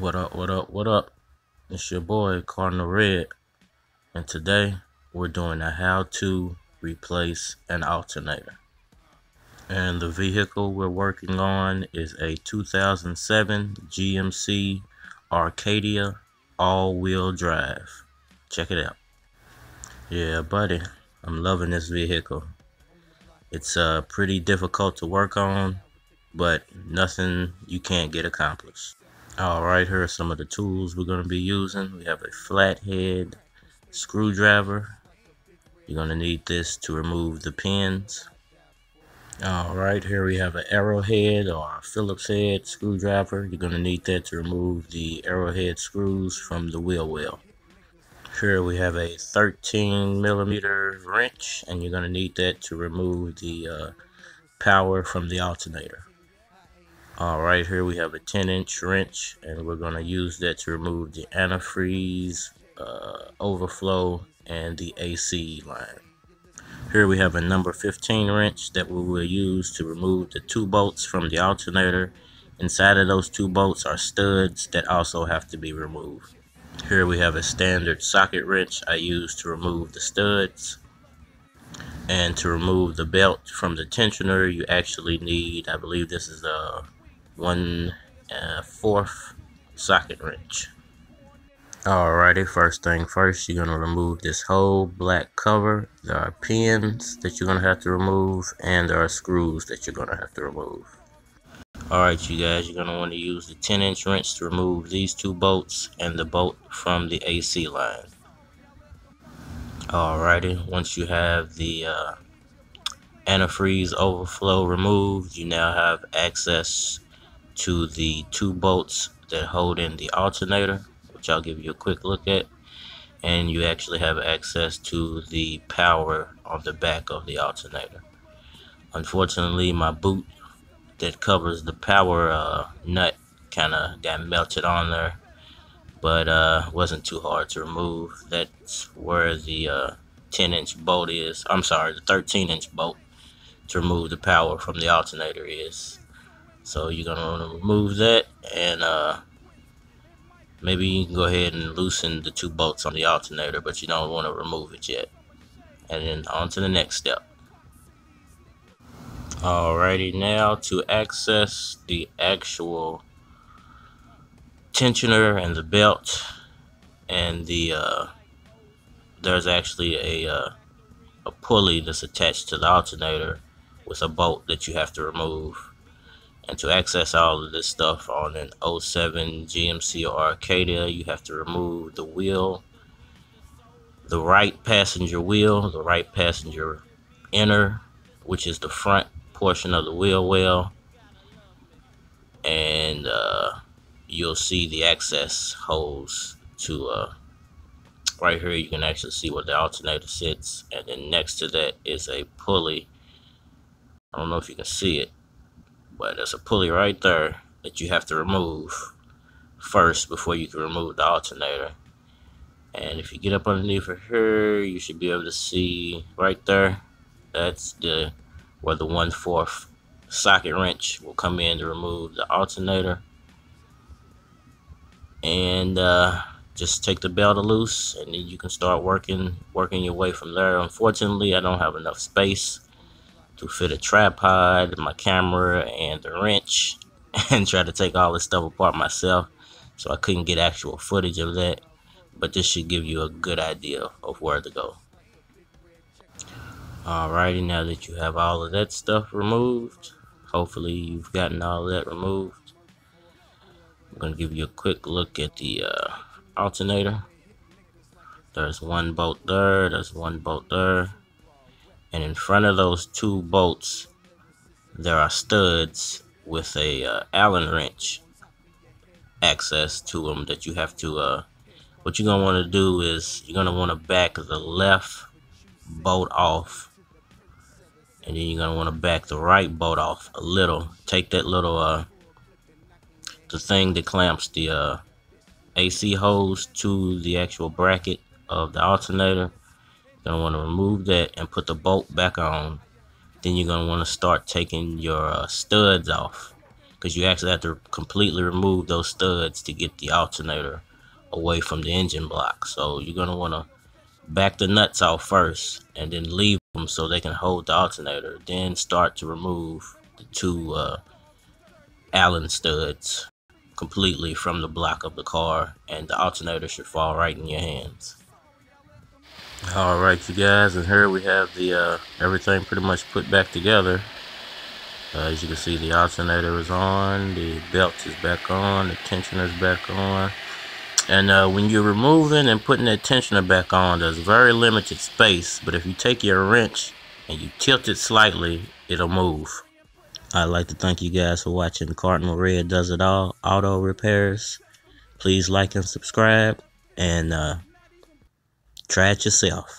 What up, what up, what up? It's your boy Cardinal Red, and today we're doing a how to replace an alternator. And the vehicle we're working on is a 2007 GMC Arcadia all-wheel drive. Check it out. Yeah, buddy, I'm loving this vehicle. It's pretty difficult to work on, but nothing you can't get accomplished. Alright, here are some of the tools we're going to be using. We have a flathead screwdriver. You're going to need this to remove the pins. Alright, here we have an arrowhead or a Phillips head screwdriver. You're going to need that to remove the arrowhead screws from the wheel well. Here we have a 13mm wrench, and you're going to need that to remove the power from the alternator. Alright, here we have a 10-inch wrench, and we're going to use that to remove the antifreeze, overflow, and the AC line. Here we have a number 15 wrench that we will use to remove the 2 bolts from the alternator. Inside of those 2 bolts are studs that also have to be removed. Here we have a standard socket wrench I use to remove the studs. And to remove the belt from the tensioner, you actually need, I believe this is a 1/4 socket wrench. Alrighty, first thing first, you're going to remove this whole black cover. There are pins that you're going to have to remove, and there are screws that you're going to have to remove. Alright, you guys, you're going to want to use the 10-inch wrench to remove these 2 bolts and the bolt from the AC line. Alrighty, once you have the antifreeze overflow removed, you now have access to the 2 bolts that hold in the alternator, which I'll give you a quick look at, and you actually have access to the power on the back of the alternator. Unfortunately, my boot that covers the power nut kind of got melted on there, but wasn't too hard to remove. That's where the 10-inch bolt is. I'm sorry, the 13-inch bolt to remove the power from the alternator is. So you're going to want to remove that, and maybe you can go ahead and loosen the 2 bolts on the alternator, but you don't want to remove it yet. And then on to the next step. Alrighty, now to access the actual tensioner and the belt, and the there's actually a pulley that's attached to the alternator with a bolt that you have to remove. And to access all of this stuff on an 07 GMC Arcadia, you have to remove the wheel, the right passenger wheel, the right passenger inner, which is the front portion of the wheel well, and you'll see the access holes to right here. You can actually see where the alternator sits, and then next to that is a pulley. I don't know if you can see it, but there's a pulley right there that you have to remove first before you can remove the alternator. And if you get up underneath of here, you should be able to see right there. That's where the 1/4 socket wrench will come in to remove the alternator. And just take the belt loose, and then you can start working your way from there. Unfortunately, I don't have enough space to fit a tripod, my camera, and the wrench, and try to take all this stuff apart myself, so I couldn't get actual footage of that, but this should give you a good idea of where to go. Alrighty, now that you have all of that stuff removed, hopefully you've gotten all of that removed, I'm going to give you a quick look at the alternator. There's 1 bolt there, there's 1 bolt there. And in front of those 2 bolts, there are studs with a Allen wrench access to them that you have to, what you're going to want to do is you're going to want to back the left bolt off, and then you're going to want to back the right bolt off a little. Take that little, the thing that clamps the AC hose to the actual bracket of the alternator. You're going to want to remove that and put the bolt back on. Then you're going to want to start taking your studs off. because you actually have to completely remove those studs to get the alternator away from the engine block. So you're going to want to back the nuts off first and then leave them so they can hold the alternator. Then start to remove the two Allen studs completely from the block of the car, and the alternator should fall right in your hands. Alright, you guys, and here we have the everything pretty much put back together. As you can see, the alternator is on, the belt is back on, the tensioner is back on. And when you're removing and putting that tensioner back on, there's very limited space, but if you take your wrench and you tilt it slightly, it'll move. I'd like to thank you guys for watching Cardinal Red Does It All Auto Repairs. Please like and subscribe, and try it yourself.